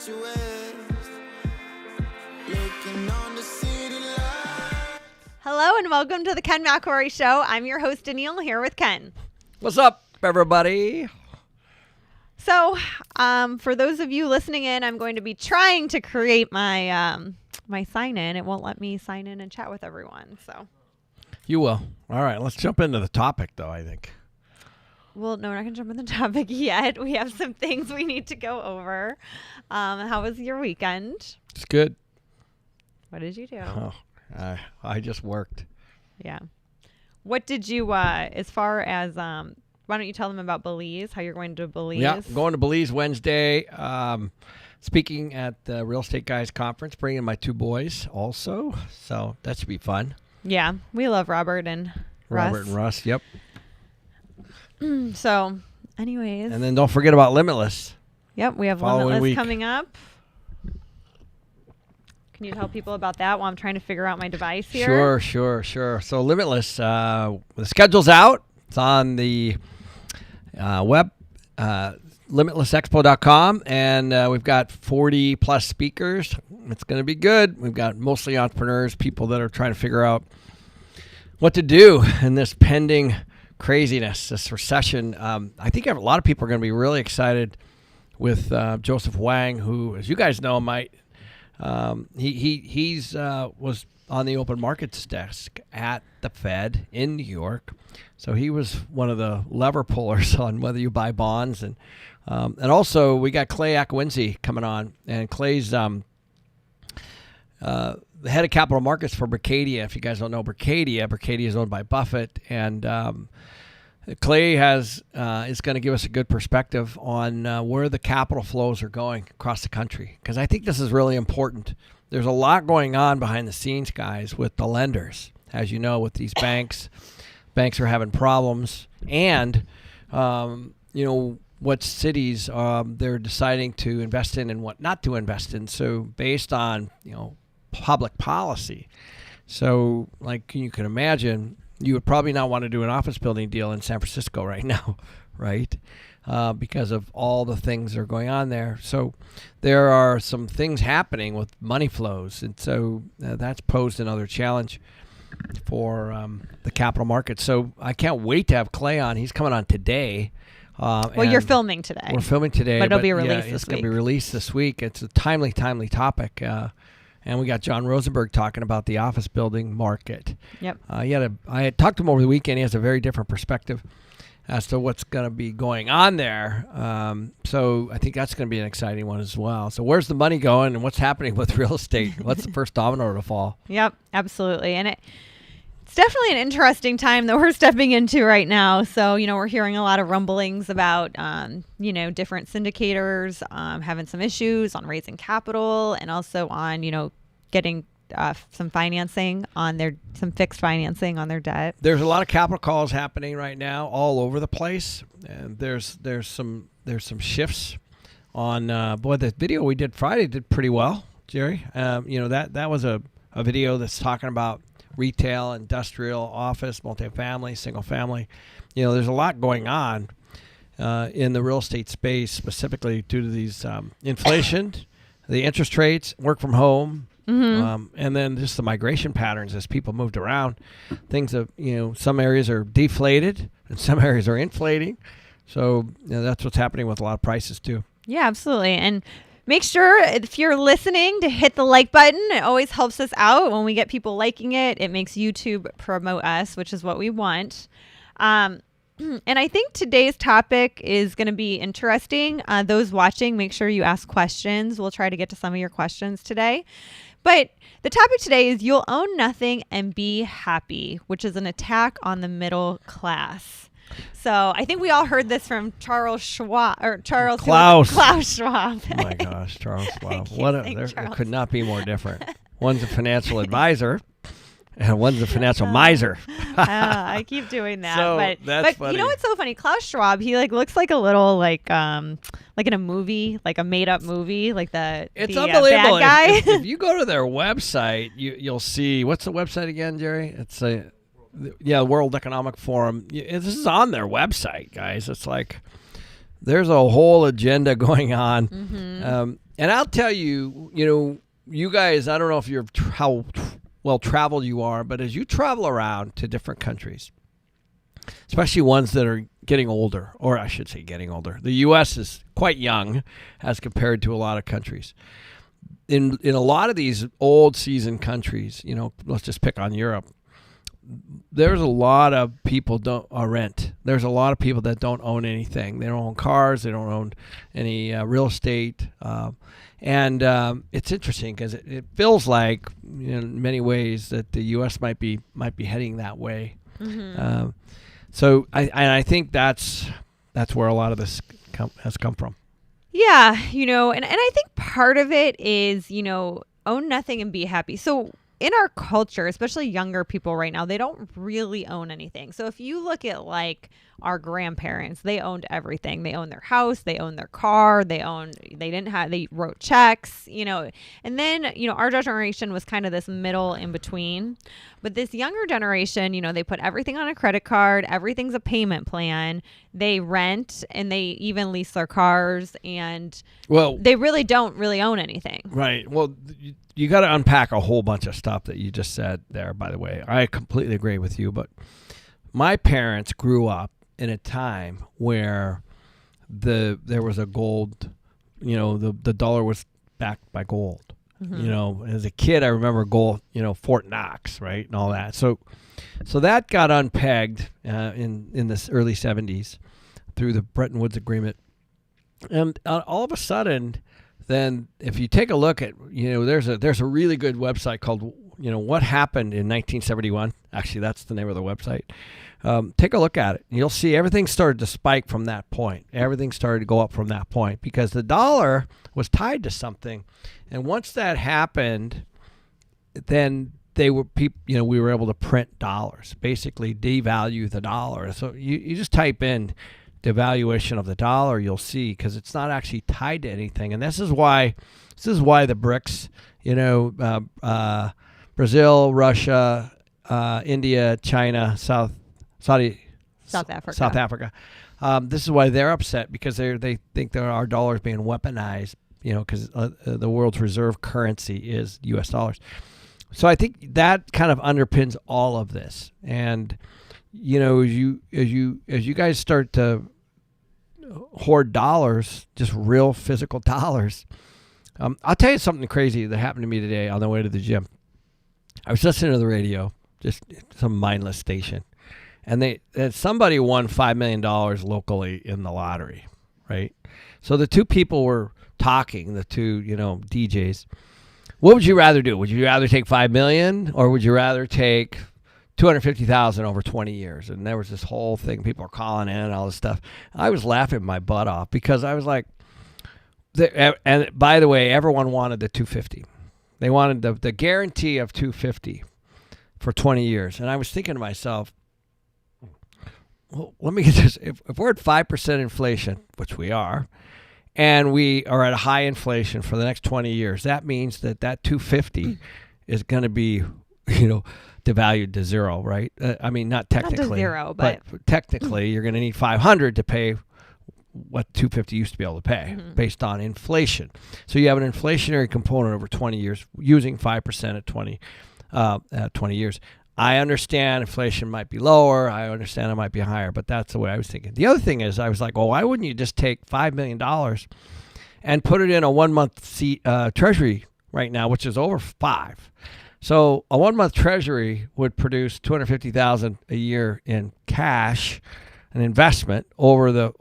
to west, looking on the city lights. Hello and welcome to the Ken McElroy Show. I'm your host, Danille, here with Ken. What's up, everybody? So, for those of you listening in, I'm going to be trying to create my my sign-in. It won't let me sign in and chat with everyone. So, You will. All right, let's jump into the topic, though, I think. well, no, we're not going to jump in the topic yet. We have some things we need to go over. How was your weekend? It's good. What did you do? Oh, I just worked. Yeah. What did you, as far as, why don't you tell them about Belize, how you're going to Belize? Yeah, going to Belize Wednesday. Speaking at the Real Estate Guys Conference, bringing my two boys also. So that should be fun. Yeah, we love Robert and Russ. Robert and Russ, yep. So, anyways. And then don't forget about Limitless. Yep, we have Following Limitless week. coming up. Can you tell people about that while I'm trying to figure out my device here? Sure. So Limitless, the schedule's out. It's on the web, limitlessexpo.com, and we've got 40-plus speakers. It's going to be good. We've got mostly entrepreneurs, people that are trying to figure out what to do in this pending craziness, this recession. I think a lot of people are going to be really excited with Joseph Wang, who, as you guys know, he's was on the open markets desk at the Fed in New York. So he was one of the lever pullers on whether you buy bonds. And also we got Clay Akwinzi coming on. And Clay's the head of capital markets for Berkadia. If you guys don't know Berkadia is owned by Buffett. And Clay is going to give us a good perspective on where the capital flows are going across the country. Because I think this is really important. There's a lot going on behind the scenes, guys, with the lenders. As you know, with these banks are having problems. And, what cities they're deciding to invest in and what not to invest in. So based on, public policy. So like you can imagine, you would probably not want to do an office building deal in San Francisco right now, right? Because of all the things that are going on there. So there are some things happening with money flows. And so that's posed another challenge for the capital markets. So I can't wait to have Clay on. He's coming on today. Well, you're filming today. We're filming today. But it'll be released this week. It's going to be released this week. It's a timely topic. And we got John Rosenberg talking about the office building market. Yep. I had talked to him over the weekend. He has a very different perspective as to what's going to be going on there. So I think that's going to be an exciting one as well. So where's the money going and what's happening with real estate? What's the first domino to fall? Yep, absolutely. And it's definitely an interesting time that we're stepping into right now. So, we're hearing a lot of rumblings about, different syndicators having some issues on raising capital and also on, getting some financing on some fixed financing on their debt. There's a lot of capital calls happening right now all over the place. And there's some shifts on, the video we did Friday did pretty well, Jerry. That was a video that's talking about retail, industrial, office, multifamily, single family. There's a lot going on in the real estate space, specifically due to these inflation, the interest rates, work from home, and then just the migration patterns as people moved around. Things of, some areas are deflated and some areas are inflating. So that's what's happening with a lot of prices too. Yeah, absolutely. And make sure if you're listening to hit the like button. It always helps us out when we get people liking it. It makes YouTube promote us, which is what we want. And I think today's topic is going to be interesting. Those watching, make sure you ask questions. We'll try to get to some of your questions today. But the topic today is you'll own nothing and be happy, which is an attack on the middle class. So I think we all heard this from Klaus Schwab. Oh my gosh, Charles Schwab. There could not be more different. One's a financial advisor and one's a financial miser. I keep doing that. So that's funny. You know what's so funny? Klaus Schwab, he looks like a little like in a movie, like a made up movie, like it's unbelievable. Bad guy. If you go to their website, you'll see, what's the website again, Jerry? It's World Economic Forum. This is on their website, guys. It's like there's a whole agenda going on. Mm-hmm. And I'll tell you, you guys, I don't know if you're how well traveled you are, but as you travel around to different countries, especially ones that are getting older, or I should say getting older. The U.S. is quite young as compared to a lot of countries. In a lot of these old seasoned countries, let's just pick on Europe, there's a lot of people don't rent. There's a lot of people that don't own anything. They don't own cars. They don't own any real estate. And it's interesting because it feels like, in many ways, that the U.S. might be heading that way. Mm-hmm. So I think that's where a lot of this has come from. Yeah, and I think part of it is, own nothing and be happy. So in our culture, especially younger people right now, they don't really own anything. So if you look at like our grandparents, they owned everything. They owned their house, they owned their car, they wrote checks, and then, our generation was kind of this middle in between. But this younger generation, they put everything on a credit card. Everything's a payment plan. They rent and they even lease their cars, and they really don't own anything. Right. Well, you got to unpack a whole bunch of stuff that you just said there, by the way. I completely agree with you, but my parents grew up in a time where there was a gold, the dollar was backed by gold. Mm-hmm. As a kid, I remember gold, Fort Knox, right, and all that. So that got unpegged in the early 70s through the Bretton Woods Agreement. And all of a sudden, then if you take a look at, there's a really good website called, What Happened in 1971. Actually, that's the name of the website. Take a look at it. You'll see everything started to spike from that point. Everything started to go up from that point because the dollar was tied to something. And once that happened, then we were able to print dollars, basically devalue the dollar. So you just type in devaluation of the dollar, you'll see, because it's not actually tied to anything. And this is why the BRICS, Brazil, Russia, India, China, South Africa. This is why they're upset, because they think that our dollar is being weaponized, because the world's reserve currency is U.S. dollars. So I think that kind of underpins all of this. And as you guys start to hoard dollars, just real physical dollars. I'll tell you something crazy that happened to me today on the way to the gym. I was listening to the radio, just some mindless station, and somebody won $5 million locally in the lottery, right? So the two people were talking, the two, DJs. What would you rather do? Would you rather take $5 million, or would you rather take $250,000 over 20 years? And there was this whole thing. People are calling in and all this stuff. I was laughing my butt off because I was like, and by the way, everyone wanted the 250. They wanted the guarantee of 250 for 20 years. And I was thinking to myself, well, let me get this. If we're at 5% inflation, which we are, and we are at a high inflation for the next 20 years, that means that 250 is going to be, devalued to zero, right? I mean, not technically. Not to zero, but technically, you're going to need 500 to pay what 250 used to be able to pay based on inflation. So you have an inflationary component over 20 years using 5% at 20 years. I understand inflation might be lower. I understand it might be higher, but that's the way I was thinking. The other thing is I was like, well, why wouldn't you just take $5 million and put it in a 1 month treasury right now, which is over 5. So a 1 month treasury would produce $250,000 a year in cash, an investment over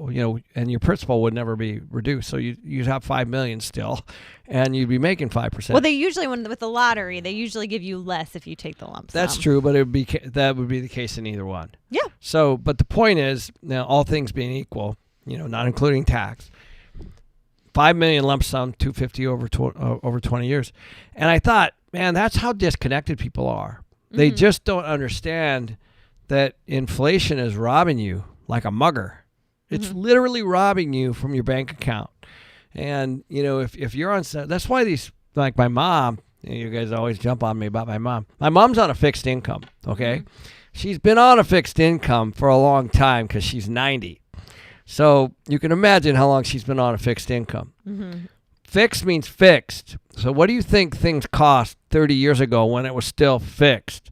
and your principal would never be reduced. So you'd have $5 million still, and you'd be making 5%. Well, they usually, with the lottery, they usually give you less if you take the lump sum. That's true, but that would be the case in either one. Yeah. So, but the point is, now all things being equal, not including tax, $5 million lump sum, $250 over 20 years, and I thought, man, that's how disconnected people are. They just don't understand that inflation is robbing you like a mugger. It's literally robbing you from your bank account. And, if you're on, that's why these, like my mom, you guys always jump on me about my mom. My mom's on a fixed income, okay? She's been on a fixed income for a long time because she's 90. So you can imagine how long she's been on a fixed income. Fixed means fixed. So what do you think things cost 30 years ago when it was still fixed?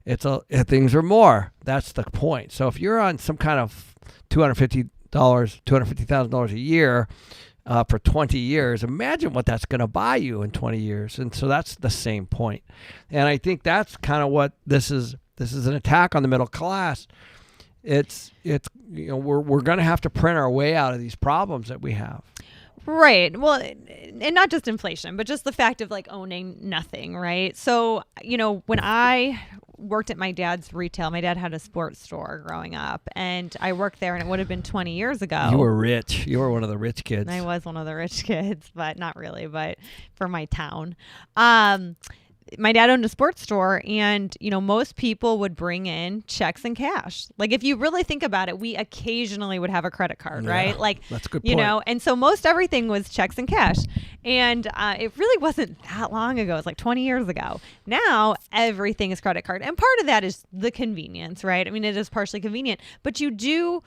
Things are more. That's the point. So if you're on some kind of $250,000 a year for 20 years, imagine what that's going to buy you in 20 years. And so that's the same point. And I think that's kind of what this is. This is an attack on the middle class. We're going to have to print our way out of these problems that we have. Right. Well, and not just inflation, but just the fact of like owning nothing, right? So, when I worked at my dad's retail, my dad had a sports store growing up, and I worked there, and it would have been 20 years ago. You were rich. You were one of the rich kids. I was one of the rich kids, but not really, but for my town. My dad owned a sports store, and most people would bring in checks and cash. Like if you really think about it, we occasionally would have a credit card, right? Like that's a good point. And so most everything was checks and cash, and it really wasn't that long ago. It's like 20 years ago. Now everything is credit card, and part of that is the convenience, right? I mean, it is partially convenient, but you do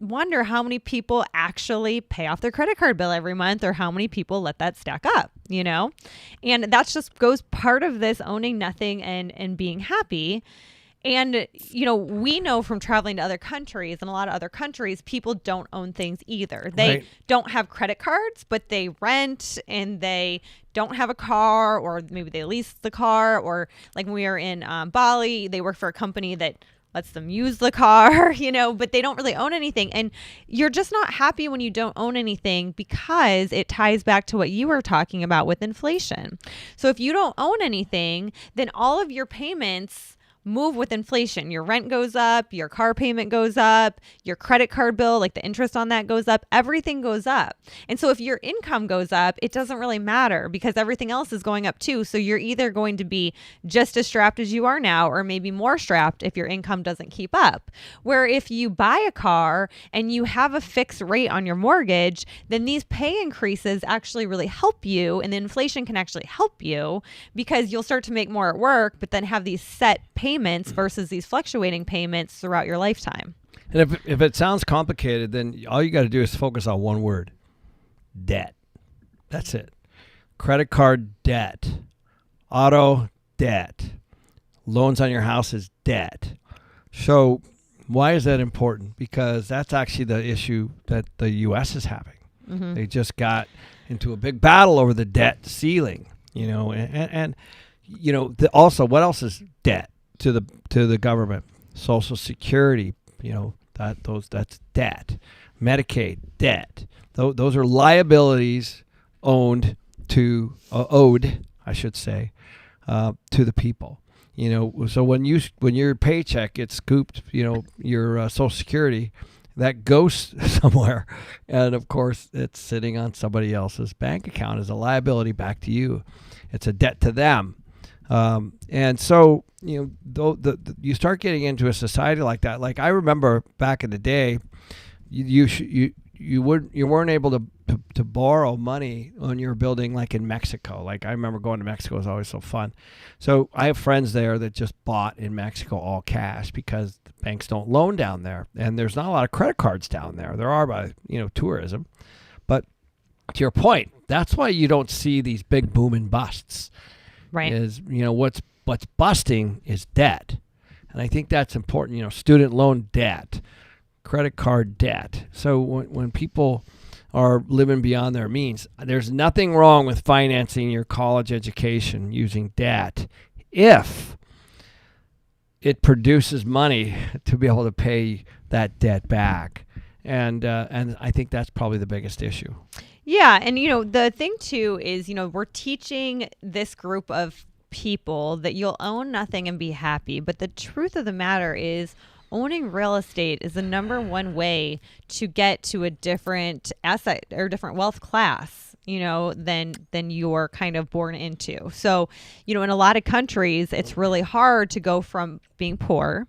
wonder how many people actually pay off their credit card bill every month, or how many people let that stack up, and that's just goes part of this owning nothing and being happy. And, we know from traveling to other countries, and a lot of other countries, people don't own things either. They don't have credit cards, but they rent, and they don't have a car, or maybe they lease the car, or like when we were in Bali, they work for a company that lets them use the car, but they don't really own anything. And you're just not happy when you don't own anything, because it ties back to what you were talking about with inflation. So if you don't own anything, then all of your payments move with inflation. Your rent goes up, your car payment goes up, your credit card bill, like the interest on that goes up, everything goes up. And so if your income goes up, it doesn't really matter, because everything else is going up too. So you're either going to be just as strapped as you are now, or maybe more strapped if your income doesn't keep up. Where if you buy a car and you have a fixed rate on your mortgage, then these pay increases actually really help you, and the inflation can actually help you, because you'll start to make more at work, but then have these set payments versus these fluctuating payments throughout your lifetime. And if it sounds complicated, then all you got to do is focus on one word: debt. That's it. Credit card debt, auto debt, loans on your house is debt. So why is that important? Because that's actually the issue that the U.S. is having. They just got into a big battle over the debt ceiling, also, what else is debt to the government? Social Security, that's debt. Medicaid, debt. Those are liabilities owed, I should say, to the people. So when your paycheck gets scooped, your Social Security, that goes somewhere, and of course it's sitting on somebody else's bank account as a liability back to you. It's a debt to them. And so, you start getting into a society like that. Like I remember back in the day, you weren't able to borrow money when you were building, like in Mexico. Like I remember going to Mexico, it was always so fun. So I have friends there that just bought in Mexico all cash, because the banks don't loan down there, and there's not a lot of credit cards down there. There are by tourism, but to your point, that's why you don't see these big boom and busts. Right. Is what's busting is debt, and I think that's important. Student loan debt, credit card debt. So when people are living beyond their means, there's nothing wrong with financing your college education using debt if it produces money to be able to pay that debt back, and I think that's probably the biggest issue. Yeah. And, the thing too is, we're teaching this group of people that you'll own nothing and be happy. But the truth of the matter is, owning real estate is the number one way to get to a different asset or different wealth class, than you're kind of born into. So, in a lot of countries, it's really hard to go from being poor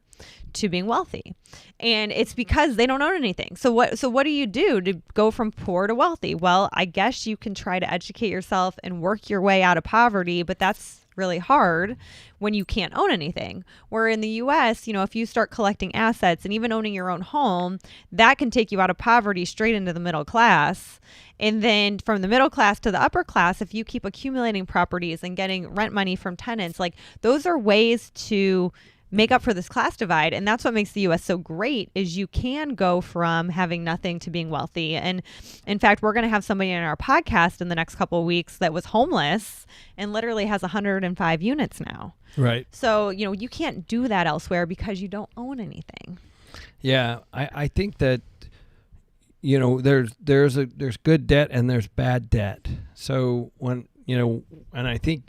to being wealthy. And it's because they don't own anything. So what do you do to go from poor to wealthy? Well, I guess you can try to educate yourself and work your way out of poverty, but that's really hard when you can't own anything. Where in the US, if you start collecting assets and even owning your own home, that can take you out of poverty straight into the middle class. And then from the middle class to the upper class, if you keep accumulating properties and getting rent money from tenants, like those are ways to make up for this class divide. And that's what makes the US so great, is you can go from having nothing to being wealthy. And in fact, we're going to have somebody in our podcast in the next couple of weeks that was homeless and literally has 105 units now. Right. So, you can't do that elsewhere because you don't own anything. Yeah. I think that, there's good debt and there's bad debt. So when, and I think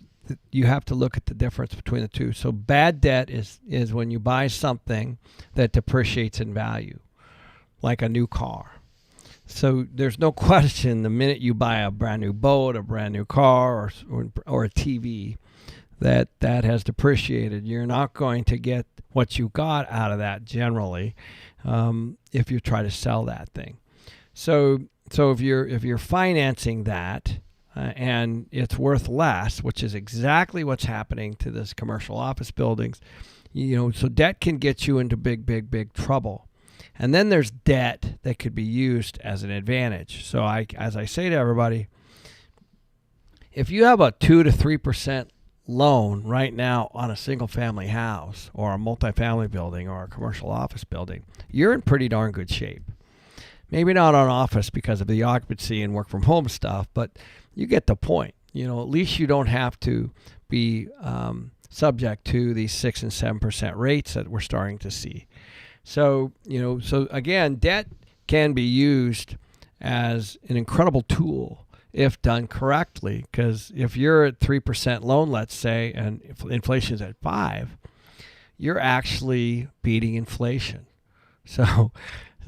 you have to look at the difference between the two. So bad debt is when you buy something that depreciates in value, like a new car. So there's no question the minute you buy a brand new boat, a brand new car, or a TV, that has depreciated. You're not going to get what you got out of that generally if you try to sell that thing. So if you're financing that, and it's worth less, which is exactly what's happening to this commercial office buildings. So debt can get you into big trouble. And then there's debt that could be used as an advantage. So as I say to everybody, if you have a 2 to 3% loan right now on a single family house or a multifamily building or a commercial office building, you're in pretty darn good shape. Maybe not on office because of the occupancy and work from home stuff, but you get the point. At least you don't have to be subject to these 6 and 7% rates that we're starting to see. So, so again, debt can be used as an incredible tool if done correctly. Because if you're at 3% loan, let's say, and if inflation is at 5%, you're actually beating inflation. So,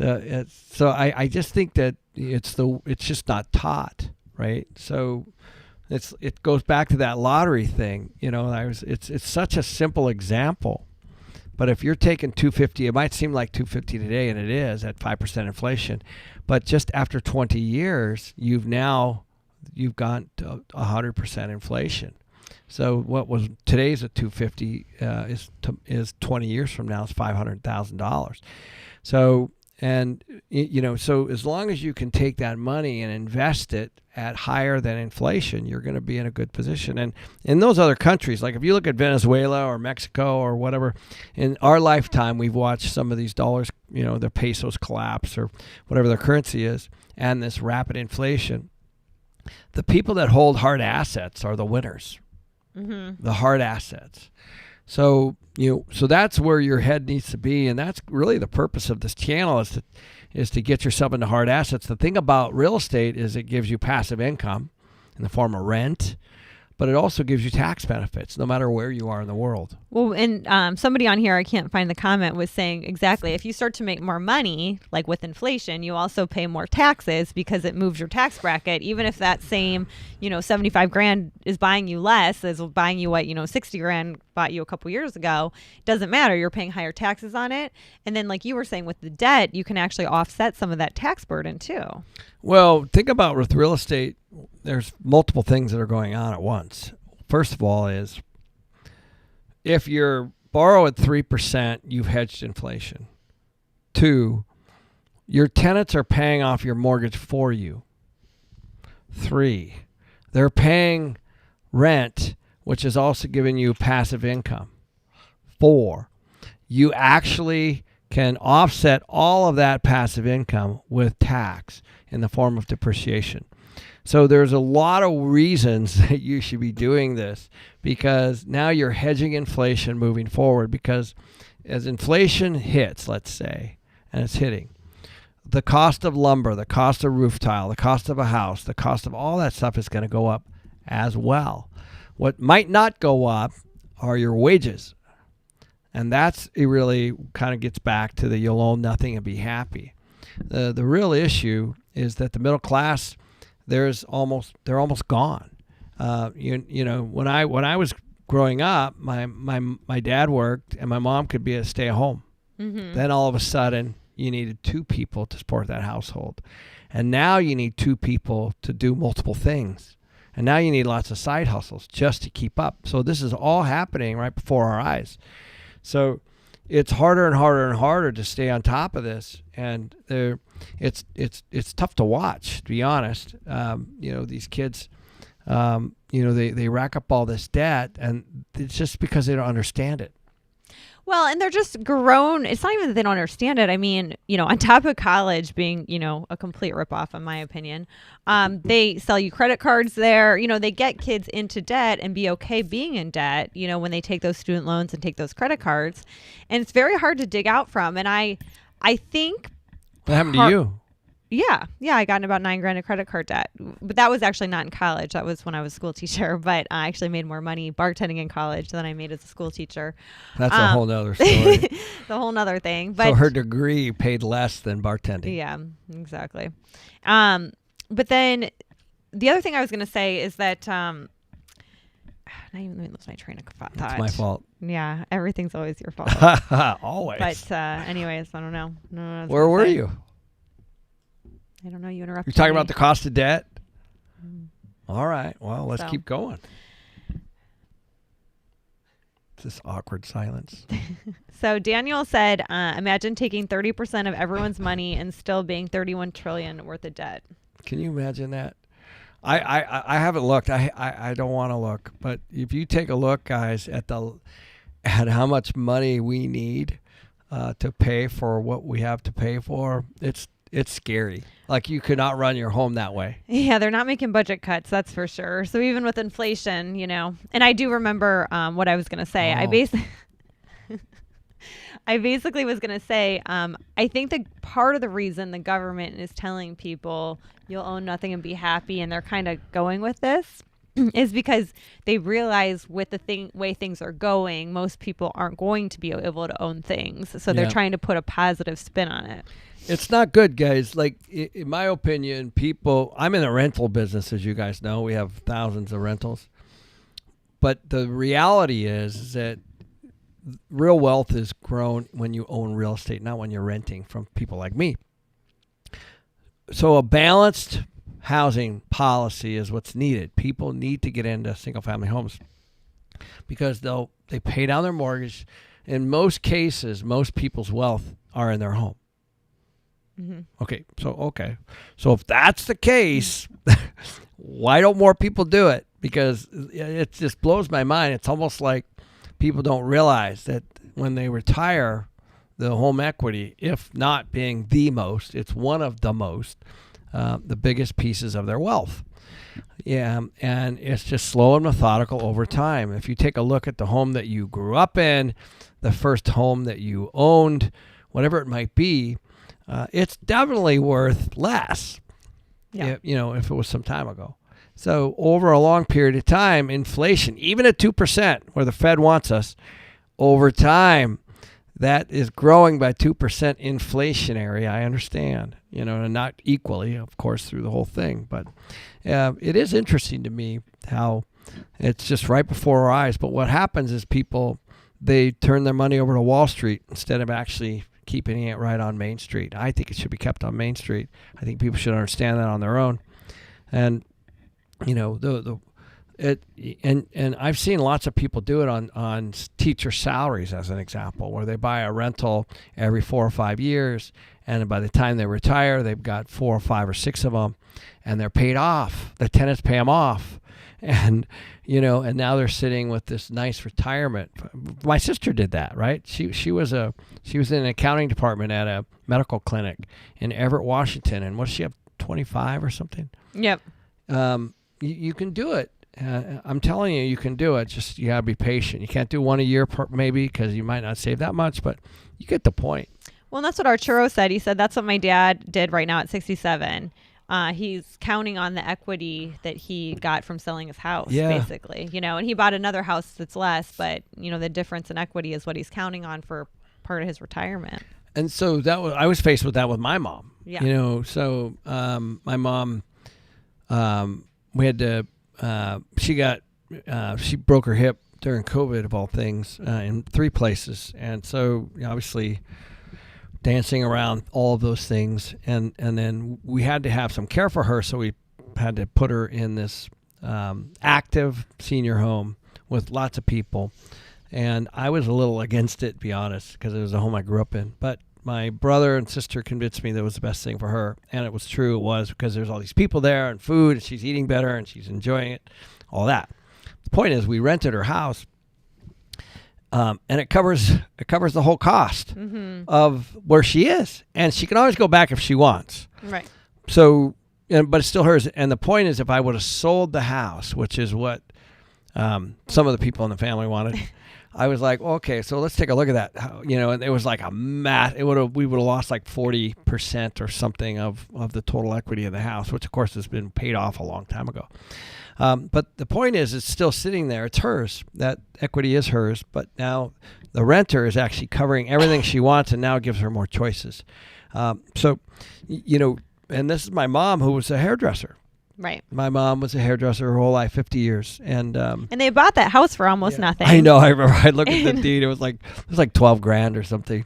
I just think that it's just not taught. Right. So it goes back to that lottery thing. It's such a simple example. But if you're taking 250, it might seem like 250 today, and it is at 5% inflation. But just after 20 years, you've got 100% inflation. So what was today's at 250 is 20 years from now is $500,000. So. And, so as long as you can take that money and invest it at higher than inflation, you're going to be in a good position. And in those other countries, like if you look at Venezuela or Mexico or whatever, in our lifetime, we've watched some of these dollars, their pesos collapse or whatever their currency is, and this rapid inflation. The people that hold hard assets are the winners, the hard assets. So, so that's where your head needs to be. And that's really the purpose of this channel is to get yourself into hard assets. The thing about real estate is it gives you passive income in the form of rent, but it also gives you tax benefits no matter where you are in the world. Well, and somebody on here, I can't find the comment, was saying exactly, if you start to make more money, like with inflation, you also pay more taxes because it moves your tax bracket. Even if that same, 75 grand is buying you less, as buying you what, 60 grand bought you a couple years ago, doesn't matter. You're paying higher taxes on it. And then like you were saying with the debt, you can actually offset some of that tax burden too. Well, think about with real estate, there's multiple things that are going on at once. First of all is if you borrow at 3%, you've hedged inflation. 2, your tenants are paying off your mortgage for you. 3, they're paying rent, which is also giving you passive income. 4, you actually can offset all of that passive income with tax in the form of depreciation. So there's a lot of reasons that you should be doing this, because now you're hedging inflation moving forward, because as inflation hits, let's say, and it's hitting, the cost of lumber, the cost of roof tile, the cost of a house, the cost of all that stuff is going to go up as well. What might not go up are your wages. And that's, it really kind of gets back to the you'll own nothing and be happy. The real issue is that the middle class, they're almost gone. When I was growing up, my dad worked and my mom could be a stay-at-home. Mm-hmm. Then all of a sudden, you needed 2 people to support that household, and now you need 2 people to do multiple things. And now you need lots of side hustles just to keep up. So this is all happening right before our eyes. So it's harder and harder and harder to stay on top of this. And it's tough to watch, to be honest. These kids, they rack up all this debt, and it's just because they don't understand it. Well, and they're just grown. It's not even that they don't understand it. I mean, on top of college being, a complete ripoff, in my opinion, they sell you credit cards there. They get kids into debt and be okay being in debt, when they take those student loans and take those credit cards. And it's very hard to dig out from. And I think... What happened to you? Yeah, I got in about $9,000 in credit card debt, but that was actually not in college. That was when I was a school teacher. But I actually made more money bartending in college than I made as a school teacher. That's a whole nother story. The whole nother thing. But so her degree paid less than bartending. Yeah, exactly. But then the other thing I was going to say is that now you let me lose my train of thought. It's my fault. Yeah, everything's always your fault. Always. But anyways, I don't know. Where were you? I don't know. You interrupted. You're talking me. about the cost of debt? All right. Well, let's keep going. It's this awkward silence. So Daniel said, imagine taking 30% of everyone's money and still being $31 trillion worth of debt. Can you imagine that? I haven't looked. I don't want to look. But if you take a look, guys, at how much money we need to pay for what we have to pay for, it's scary. Like, you could not run your home that way. Yeah, they're not making budget cuts, that's for sure. So even with inflation, and I do remember what I was going to say. I basically was going to say, I think that part of the reason the government is telling people you'll own nothing and be happy, and they're kind of going with this, is because they realize with the way things are going, most people aren't going to be able to own things. So they're trying to put a positive spin on it. It's not good, guys. Like, in my opinion, I'm in the rental business, as you guys know. We have thousands of rentals. But the reality is that real wealth is grown when you own real estate, not when you're renting from people like me. So a balanced housing policy is what's needed. People need to get into single-family homes because they pay down their mortgage. In most cases, most people's wealth are in their home. Mm-hmm. Okay. So if that's the case, why don't more people do it? Because it just blows my mind. It's almost like people don't realize that when they retire, the home equity, if not being the most, it's one of the most, the biggest pieces of their wealth. Yeah, and it's just slow and methodical over time. If you take a look at the home that you grew up in, the first home that you owned, whatever it might be, it's definitely worth less, if it was some time ago. So over a long period of time, inflation, even at 2%, where the Fed wants us, over time, that is growing by 2% inflationary. I understand, and not equally, of course, through the whole thing. But it is interesting to me how it's just right before our eyes. But what happens is people, they turn their money over to Wall Street instead of actually keeping it right on Main Street. I think it should be kept on Main Street. I think people should understand that on their own. And and I've seen lots of people do it on teacher salaries, as an example, where they buy a rental every 4 or 5 years, and by the time they retire, they've got 4 or 5 or 6 of them, and they're paid off. The tenants pay them off, and now they're sitting with this nice retirement. My sister did that, right? She was in an accounting department at a medical clinic in Everett, Washington, and what does she have, 25 or something? Yep. You can do it. I'm telling you, you can do it. Just you gotta be patient. You can't do one a year, maybe, because you might not save that much, but you get the point. Well, and that's what Arturo said. He said that's what my dad did right now at 67. He's counting on the equity that he got from selling his house, basically. And he bought another house that's less, but the difference in equity is what he's counting on for part of his retirement. And so I was faced with that with my mom. Yeah. So my mom, we had to. She broke her hip during COVID, of all things, in 3 places. And so obviously dancing around all of those things. And then we had to have some care for her. So we had to put her in this active senior home with lots of people. And I was a little against it, to be honest, because it was a home I grew up in. But my brother and sister convinced me that it was the best thing for her. And it was true. It was, because there's all these people there and food, and she's eating better and she's enjoying it, all that. The point is, we rented her house, and it covers the whole cost of where she is. And she can always go back if she wants. Right. So, but it's still hers. And the point is, if I would have sold the house, which is what some of the people in the family wanted, I was like, okay, so let's take a look at that. And it was like we would have lost like 40% or something of the total equity of the house, which of course has been paid off a long time ago. But the point is, it's still sitting there. It's hers. That equity is hers. But now the renter is actually covering everything she wants, and now it gives her more choices. So, and this is my mom, who was a hairdresser. Right. My mom was a hairdresser her whole life, 50 years. And they bought that house for almost nothing. I know. I remember I looked at the deed. It was like $12,000 or something.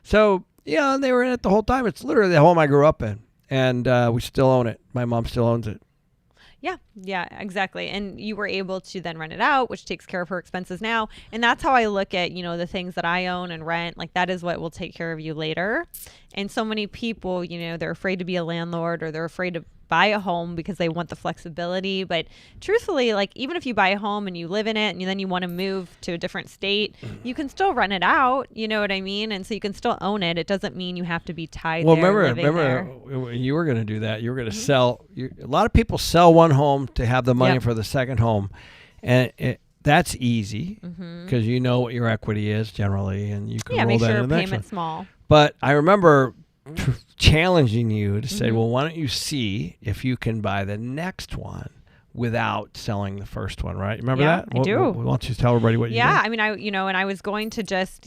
So, and they were in it the whole time. It's literally the home I grew up in. And we still own it. My mom still owns it. Yeah, exactly. And you were able to then rent it out, which takes care of her expenses now. And that's how I look at, the things that I own and rent. Like, that is what will take care of you later. And so many people, they're afraid to be a landlord, or they're afraid to buy a home because they want the flexibility. But truthfully, like, even if you buy a home and you live in it and then you want to move to a different state, you can still rent it out. You know what I mean? And so you can still own it. It doesn't mean you have to be tied there. Well, remember when you were going to do that, you were going to sell. A lot of people sell one home to have the money for the second home. And that's easy because you know what your equity is generally, and you can roll make that sure in the next payment's one. small. But I remember challenging you to say, well, why don't you see if you can buy the next one without selling the first one, right? Remember that? I do. Why don't you tell everybody what you did? Yeah, I mean, and I was going to just,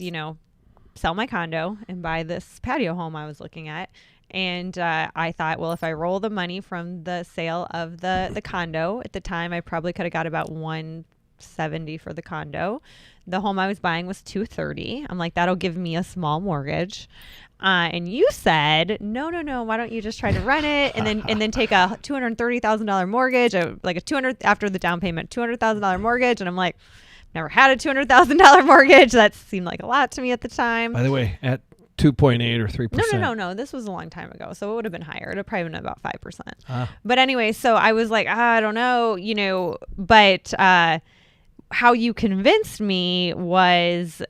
sell my condo and buy this patio home I was looking at. And I thought, well, if I roll the money from the sale of the condo, at the time I probably could have got about $170 for the condo. The home I was buying was $230. I'm like, that'll give me a small mortgage. And you said, no, why don't you just try to rent it and then take a $230,000 mortgage, like a $200 after the down payment, $200,000 mortgage. And I'm like, never had a $200,000 mortgage. That seemed like a lot to me at the time. By the way, at 2.8 or 3%. No. This was a long time ago, so it would have been higher. It would have probably been about 5%. But anyway, so I was like, I don't know, but how you convinced me was,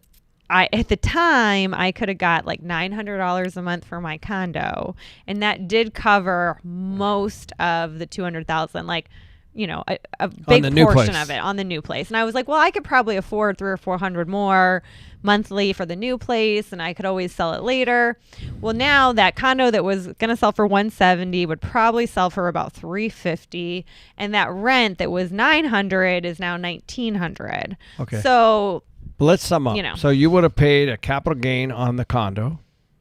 at the time, I could have got like $900 a month for my condo, and that did cover most of the $200,000, like, a big portion of it on the new place. And I was like, well, I could probably afford $300 or $400 more monthly for the new place, and I could always sell it later. Well, now that condo that was going to sell for $170 would probably sell for about $350, and that rent that was $900 is now $1,900. Okay. So let's sum up. So you would have paid a capital gain on the condo.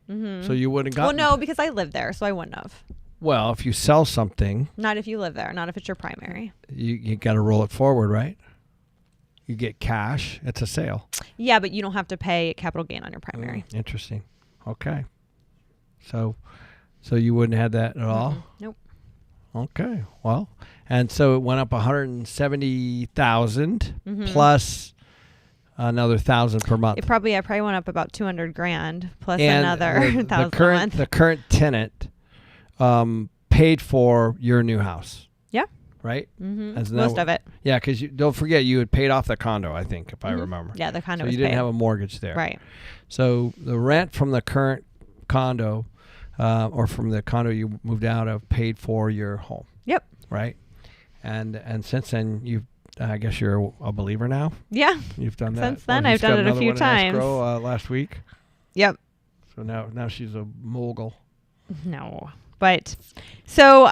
So you wouldn't have gotten... Well, no, because I lived there, so I wouldn't have. Well, if you sell something... Not if you live there. Not if it's your primary. You got to roll it forward, right? You get cash. It's a sale. Yeah, but you don't have to pay capital gain on your primary. Interesting. Okay. So you wouldn't have that at all? Nope. Okay. Well, and so it went up 170,000 plus another 1,000 per month. I probably went up about $200,000 plus another 1,000 a month. The current tenant paid for your new house. Yeah. Right? Most of it. Yeah, because don't forget, you had paid off the condo, I think, if I remember. Yeah, the condo so was you didn't paid. have a mortgage there. Right. So the rent from the current condo or from the condo you moved out of paid for your home. Yep. Right? And since then, I guess you're a believer now? Yeah. You've done that? Since then, I've done it a few times. Last week? Yep. So now she's a mogul. No. But so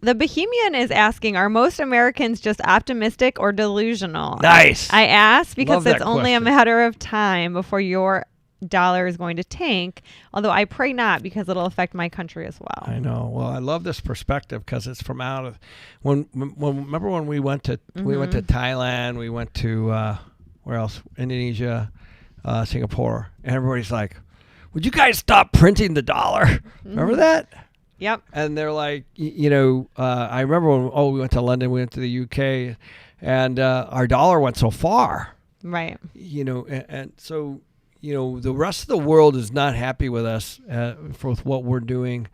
the Bohemian is asking, are most Americans just optimistic or delusional? Nice. I ask because it's only a question. matter of time before your dollar is going to tank, although I pray not, because it'll affect my country as well. I know. Well, I love this perspective because it's from out of remember when we went to Thailand, we went to where else? Indonesia, Singapore, and everybody's like, would you guys stop printing the dollar? Remember that? Yep. And they're like, I remember when we went to London, we went to the UK, and our dollar went so far. Right. And so, the rest of the world is not happy with us for what we're doing.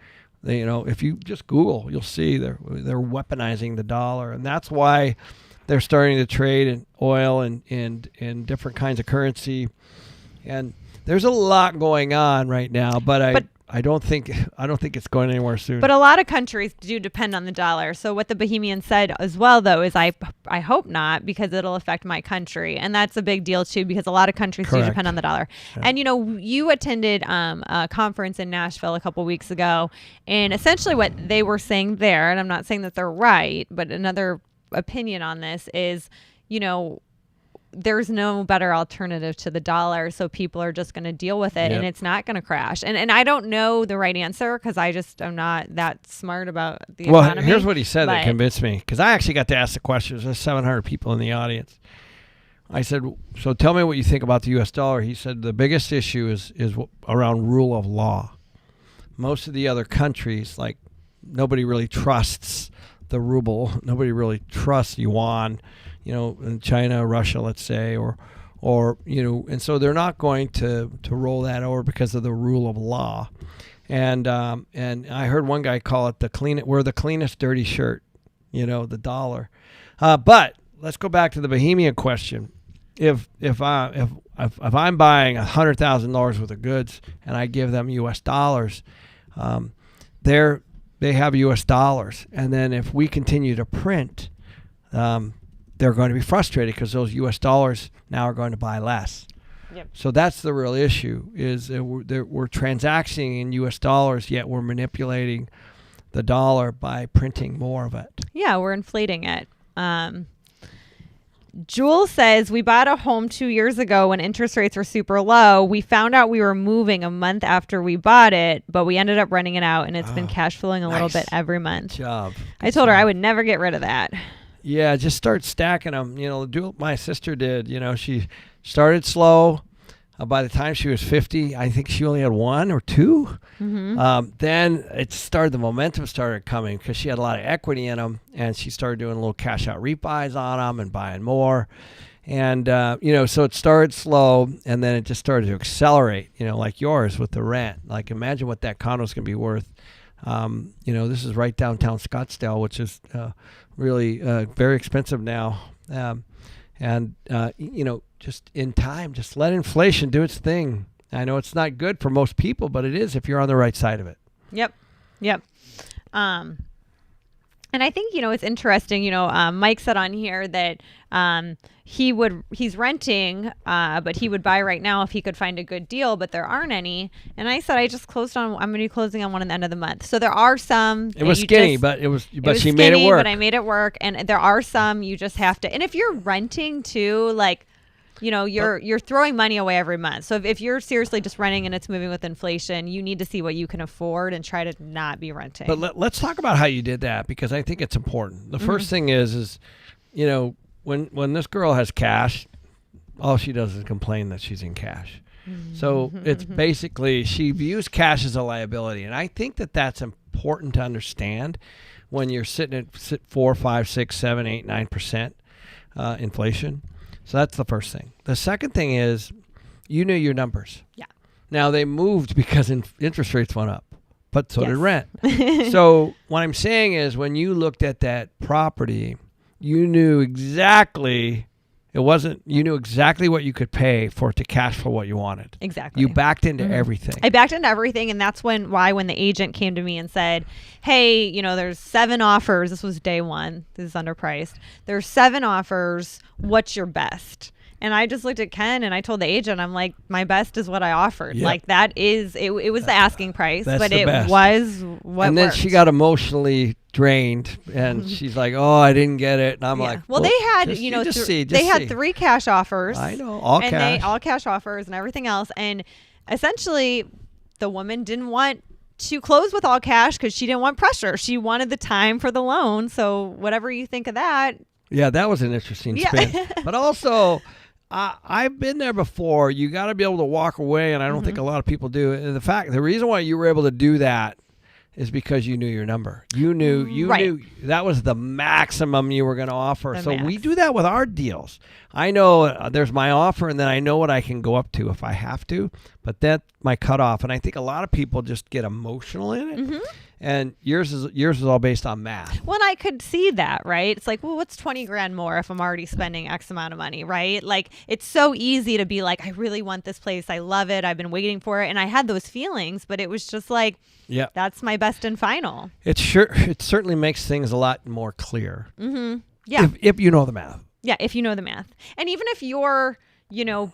If you just Google, you'll see they're weaponizing the dollar, and that's why they're starting to trade in oil and different kinds of currency. And there's a lot going on right now, but I don't think it's going anywhere soon. But a lot of countries do depend on the dollar. So what the Bohemian said as well, though, is I hope not, because it'll affect my country, and that's a big deal too, because a lot of countries do depend on the dollar. Yeah. And you attended a conference in Nashville a couple weeks ago, and essentially what they were saying there, and I'm not saying that they're right, but another opinion on this is, there's no better alternative to the dollar, so people are just going to deal with it, and it's not going to crash. And I don't know the right answer because I just am not that smart about the economy. Well, here's what he said that convinced me, because I actually got to ask the questions. There's 700 people in the audience. I said, so tell me what you think about the U.S. dollar. He said the biggest issue is around rule of law. Most of the other countries, like, nobody really trusts the ruble. Nobody really trusts yuan. In China, Russia, let's say, or and so they're not going to roll that over because of the rule of law. And I heard one guy call it we're the cleanest dirty shirt, the dollar. But let's go back to the Bohemian question. If I'm buying $100,000 worth of goods and I give them U.S. dollars, they have U.S. dollars, and then if we continue to print, they're going to be frustrated because those U.S. dollars now are going to buy less. Yep. So that's the real issue, is we're transacting in U.S. dollars, yet we're manipulating the dollar by printing more of it. Yeah, we're inflating it. Youll says, we bought a home 2 years ago when interest rates were super low. We found out we were moving a month after we bought it, but we ended up renting it out, and it's been cash flowing a little bit every month. Good job. I told her I would never get rid of that. Yeah, just start stacking them. Do what my sister did. She started slow. By the time she was 50, I think she only had one or two. Mm-hmm. Then the momentum started coming because she had a lot of equity in them, and she started doing little cash out refis on them and buying more. And, so it started slow, and then it just started to accelerate, like yours with the rent. Like, imagine what that condo's going to be worth. This is right downtown Scottsdale, which is really very expensive now. Just in time, just let inflation do its thing. I know it's not good for most people, but it is if you're on the right side of it. Yep. And I think, it's interesting, Mike said on here that he's renting, but he would buy right now if he could find a good deal, but there aren't any. And I said, I'm going to be closing on one at the end of the month. So there are some. It was skinny, but she made it work. But I made it work. And there are some you just have to. And if you're renting too, like, you're throwing money away every month. So if you're seriously just renting and it's moving with inflation, you need to see what you can afford and try to not be renting. But let's talk about how you did that, because I think it's important. The first thing is when this girl has cash, all she does is complain that she's in cash. So it's basically, she views cash as a liability. And I think that that's important to understand when you're sitting at 4, 5, 6, 7, 8, 9% inflation. So that's the first thing. The second thing is, you knew your numbers. Yeah. Now, they moved because interest rates went up, but so did rent. So what I'm saying is, when you looked at that property, you knew exactly what you could pay for it to cash flow what you wanted. Exactly. You backed into everything. I backed into everything, and that's when the agent came to me and said, hey, there's 7 offers. This was day one. This is underpriced. There's 7 offers. What's your best? And I just looked at Ken and I told the agent, I'm like, my best is what I offered. Yep. Like, that is, it was the asking price, but it best. Was what And then worked. She got emotionally drained, and she's like, oh, I didn't get it. And I'm like, well, they had, they had 3 cash offers. I know, all cash. All cash offers and everything else. And essentially, the woman didn't want to close with all cash because she didn't want pressure. She wanted the time for the loan. So whatever you think of that. Yeah, that was an interesting spin. But also, I've been there before. You got to be able to walk away, and I don't think a lot of people do. And the reason why you were able to do that is because you knew your number. You knew that was the maximum you were going to offer. The so max. we do that with our deals. I know there's my offer, and then I know what I can go up to if I have to, but that's my cutoff. And I think a lot of people just get emotional in it. And yours is all based on math. Well, and I could see that, right? It's like, well, what's 20 grand more if I'm already spending X amount of money, right? Like, it's so easy to be like, I really want this place. I love it. I've been waiting for it. And I had those feelings, but it was just like, that's my best and final. It certainly makes things a lot more clear. Yeah. If you know the math. Yeah, if you know the math. And even if you're,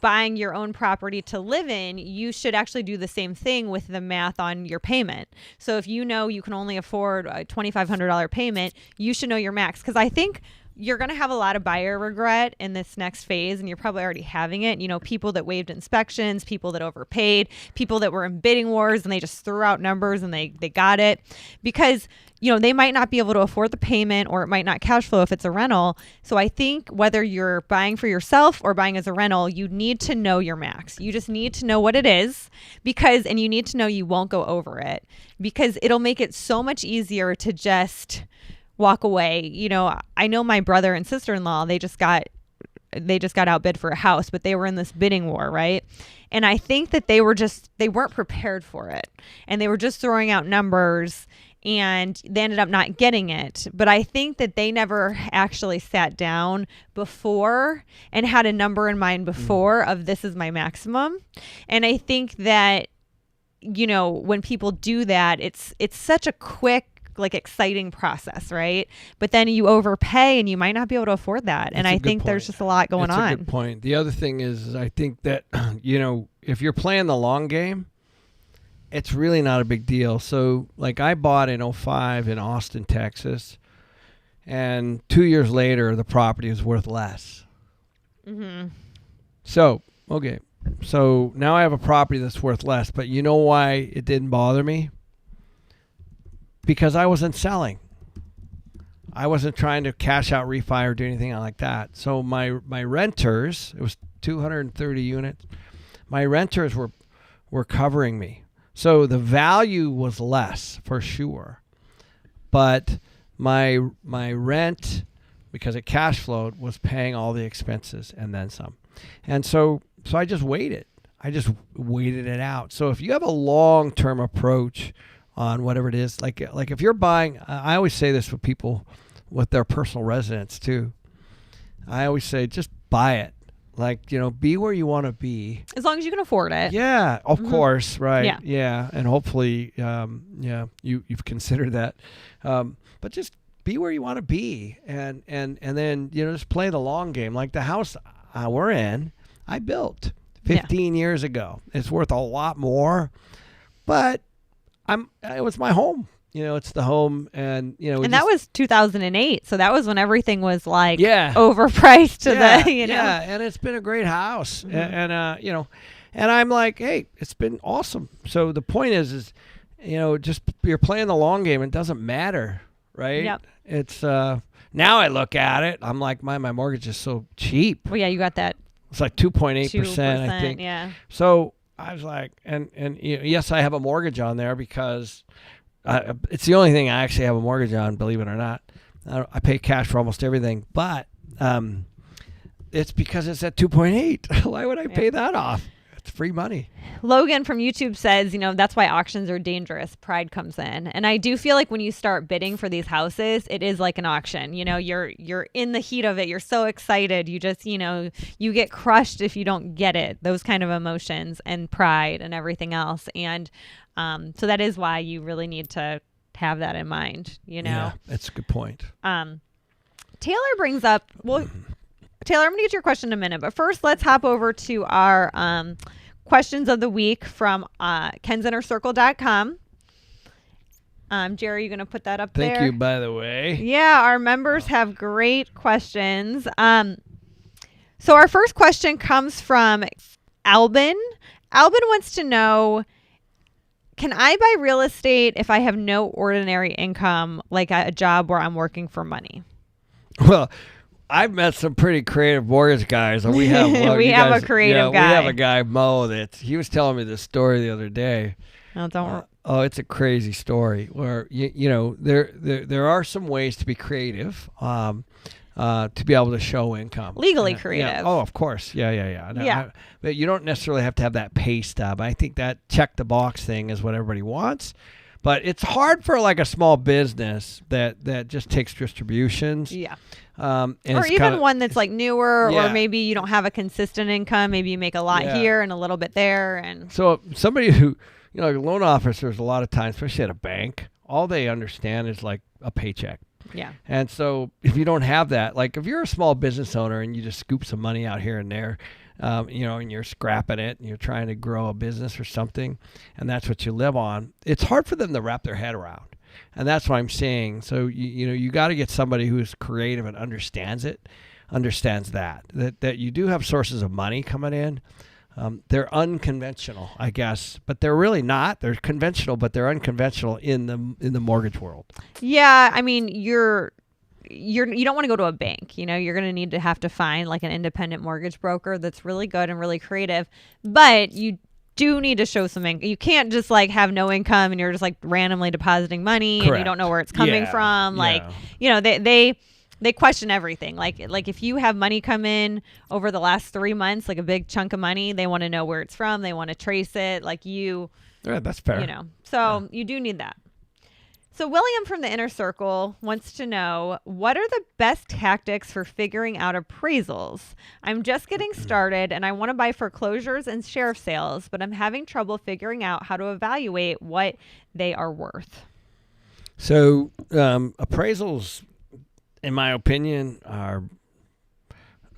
buying your own property to live in, you should actually do the same thing with the math on your payment. So if you know you can only afford a $2,500 payment, you should know your max. Because I think you're going to have a lot of buyer regret in this next phase, and you're probably already having it. People that waived inspections, people that overpaid, people that were in bidding wars and they just threw out numbers and they got it because they might not be able to afford the payment, or it might not cash flow if it's a rental. So I think whether you're buying for yourself or buying as a rental, you need to know your max. You just need to know what it is and you need to know you won't go over it, because it'll make it so much easier to just walk away. I know my brother and sister-in-law, they just got outbid for a house, but they were in this bidding war, right? And I think that they weren't prepared for it, and they were just throwing out numbers, and they ended up not getting it. But I think that they never actually sat down before and had a number in mind before of this is my maximum. And I think that, when people do that, it's such a quick, exciting process, right? But then you overpay and you might not be able to afford that. And I think there's just a lot going on. That's a good point. The other thing is I think that, if you're playing the long game, it's really not a big deal. So I bought in 2005 in Austin, Texas, and 2 years later, the property was worth less. So, okay. So now I have a property that's worth less, but you know why it didn't bother me? Because I wasn't selling. I wasn't trying to cash out, refi, or do anything like that. So my renters, it was 230 units. My renters were covering me. So the value was less for sure. But my rent, because it cash flowed, was paying all the expenses and then some. And so I just waited. I just waited it out. So if you have a long-term approach on whatever it is, like if you're buying, I always say this with people with their personal residence too. I always say just buy it. Be where you want to be. As long as you can afford it. Yeah, of course, right. Yeah. And hopefully, you've considered that. But just be where you want to be, and then, just play the long game. Like the house we're in, I built 15 years ago. It's worth a lot more, but it was my home. It's the home, and that was 2008, so that was when everything was overpriced to Yeah, and it's been a great house, and I'm like, hey, it's been awesome. So the point is just you're playing the long game. It doesn't matter, right? Yep. It's now I look at it, I'm like, my mortgage is so cheap. Well, yeah, you got that. It's like 2.8%, I think. Yeah. So I was like, and yes, I have a mortgage on there because. It's the only thing I actually have a mortgage on, believe it or not. I pay cash for almost everything, but it's because it's at 2.8. Why would I pay that off? It's free money. Logan from YouTube says, that's why auctions are dangerous. Pride comes in. And I do feel like when you start bidding for these houses, it is like an auction. You're in the heat of it. You're so excited. You just, you get crushed if you don't get it. Those kind of emotions and pride and everything else. And so that is why you really need to have that in mind, Yeah, that's a good point. Taylor brings up, Taylor, I'm going to get your question in a minute, but first let's hop over to our questions of the week from kensinnercircle.com. Jerry, you going to put that up there? Thank you, by the way. Yeah, our members have great questions. So our first question comes from Albin. Albin wants to know, can I buy real estate if I have no ordinary income, like a job where I'm working for money? Well, I've met some pretty creative mortgage guys. And we have a creative guy. We have a guy, Mo, he was telling me this story the other day. No, don't. Oh, it's a crazy story where you know there are some ways to be creative, to be able to show income Legally creative. Yeah. Oh, of course. Yeah. No, Yeah. But you don't necessarily have to have that pay stub. I think that check the box thing is what everybody wants. But it's hard for like a small business that just takes distributions. Yeah. And Or even one that's like newer, Yeah. or maybe you don't have a consistent income. Maybe you make a lot Yeah. here and a little bit there. And So somebody who, like loan officers, a lot of times, especially at a bank, all they understand is like a paycheck. yeah. And so if you don't have that, like if you're a small business owner and you just scoop some money out here and there, and you're scrapping it and you're trying to grow a business or something, and that's what you live on, it's hard for them to wrap their head around. And that's what I'm saying. So, you got to get somebody who's creative and understands that you do have sources of money coming in. They're unconventional, I guess, but they're really not. They're conventional, but they're unconventional in the mortgage world. Yeah. I mean, you don't want to go to a bank. You're going to need to have to find like an independent mortgage broker that's really good and really creative, but you do need to show some income. You can't just like have no income and you're just like randomly depositing money. Correct. And you don't know where it's coming from. Like, they question everything. Like if you have money come in over the last 3 months, like a big chunk of money, they want to know where it's from. They want to trace it. Like Yeah, that's fair. So you do need that. So William from the Inner Circle wants to know, what are the best tactics for figuring out appraisals? I'm just getting started and I want to buy foreclosures and sheriff sales, but I'm having trouble figuring out how to evaluate what they are worth. So appraisals, in my opinion, are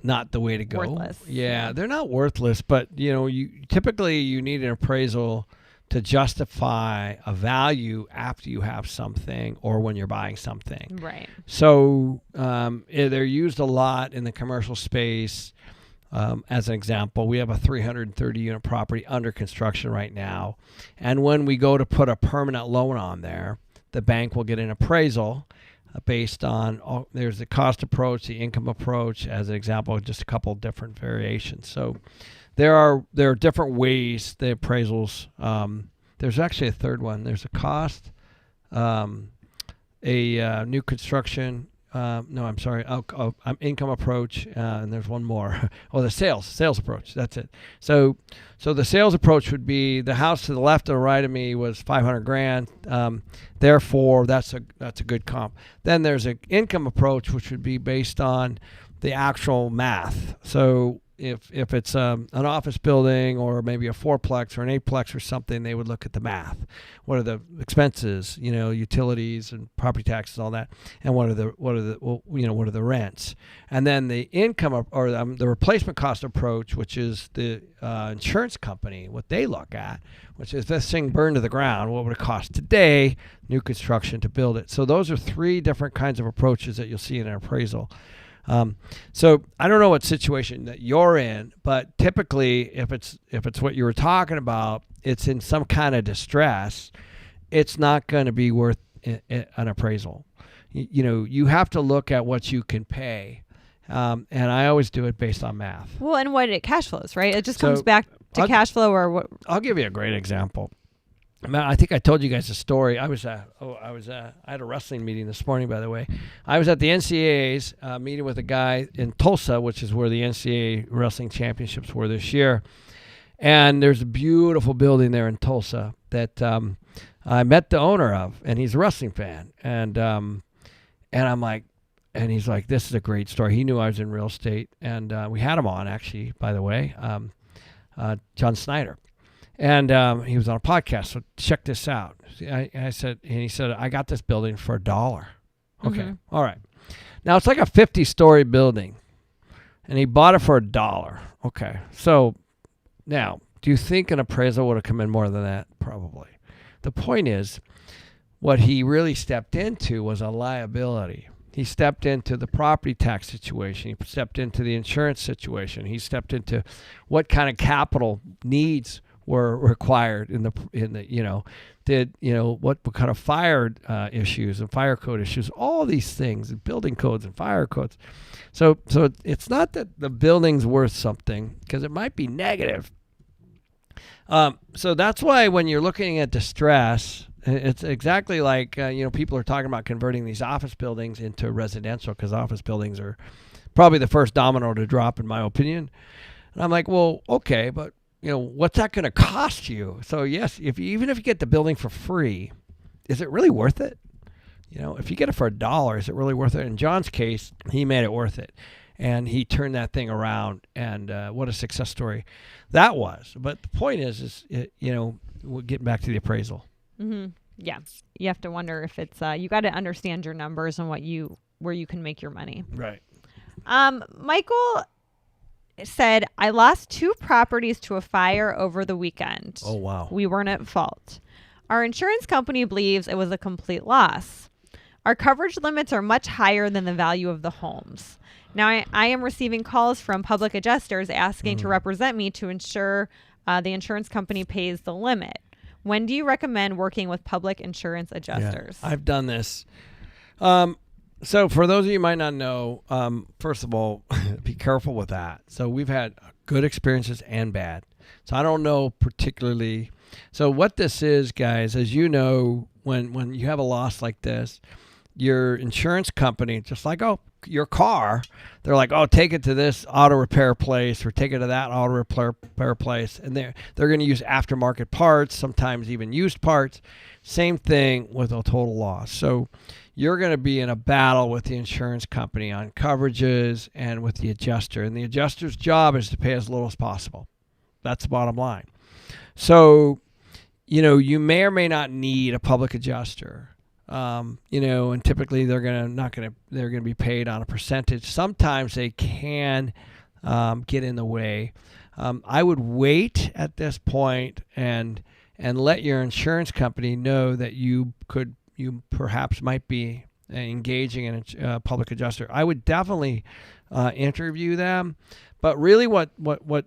not the way to go. Worthless. Yeah, they're not worthless, but you typically need an appraisal to justify a value after you have something or when you're buying something. Right. So they're used a lot in the commercial space. As an example, we have a 330 unit property under construction right now. And when we go to put a permanent loan on there, the bank will get an appraisal based on, there's the cost approach, the income approach, as an example, just a couple of different variations. So there are different ways the appraisals. There's actually a third one. There's a cost, a new construction. Income approach, and there's one more. The sales approach. That's it. So the sales approach would be the house to the left or right of me was $500,000. Therefore, that's a good comp. Then there's an income approach, which would be based on the actual math. So if it's an office building or maybe a fourplex or an eightplex or something, they would look at the math. What are the expenses, utilities and property taxes, all that, and what are the rents? And then the income or the replacement cost approach, which is the insurance company, what they look at, which is this thing burned to the ground, what would it cost today, new construction, to build it? So those are three different kinds of approaches that you'll see in an appraisal. So I don't know what situation that you're in, but typically if it's what you were talking about, it's in some kind of distress, it's not going to be worth an appraisal. You have to look at what you can pay. And I always do it based on math. Well, and what it cash flows, right? It just comes back to cash flow or what? I'll give you a great example. I think I told you guys a story. I had a wrestling meeting this morning, by the way. I was at the NCAA's meeting with a guy in Tulsa, which is where the NCAA wrestling championships were this year. And there's a beautiful building there in Tulsa that I met the owner of, and he's a wrestling fan. And I'm like, and he's like, this is a great story. He knew I was in real estate, and we had him on, actually, by the way, John Snyder. And he was on a podcast, so check this out. He said, I got this building for $1. Okay, Mm-hmm. All right. Now, it's like a 50-story building, and he bought it for $1. Okay, so now, do you think an appraisal would have come in more than that? Probably. The point is, what he really stepped into was a liability. He stepped into the property tax situation. He stepped into the insurance situation. He stepped into what kind of capital needs were required what kind of fire issues and fire code issues, all these things, and building codes and fire codes. So it's not that the building's worth something, because it might be negative, So that's why when you're looking at distress, it's exactly like, people are talking about converting these office buildings into residential because office buildings are probably the first domino to drop, in my opinion. And I'm like, well, okay, but what's that going to cost you? So yes, even if you get the building for free, is it really worth it? If you get it for $1, is it really worth it? In John's case, he made it worth it. And he turned that thing around, and what a success story that was. But the point is we're getting back to the appraisal. Mm-hmm. Yeah. You have to wonder if it's, you got to understand your numbers and where you can make your money. Right. Michael said, I lost 2 properties to a fire over the weekend. Oh, wow. We weren't at fault. Our insurance company believes it was a complete loss. Our coverage limits are much higher than the value of the homes. Now, I am receiving calls from public adjusters asking to represent me to ensure the insurance company pays the limit. When do you recommend working with public insurance adjusters? Yeah, I've done this. So for those of you who might not know, first of all, be careful with that. So we've had good experiences and bad. So I don't know particularly. So what this is, guys, as you know, when you have a loss like this, your insurance company, just like, your car, they're like, take it to this auto repair place or take it to that auto repair place. And they're going to use aftermarket parts, sometimes even used parts. Same thing with a total loss. So you're going to be in a battle with the insurance company on coverages and with the adjuster. And the adjuster's job is to pay as little as possible. That's the bottom line. So, you may or may not need a public adjuster. And typically they're going to be paid on a percentage. Sometimes they can get in the way. I would wait at this point and let your insurance company know that you perhaps might be engaging in a public adjuster. I would definitely interview them. But really what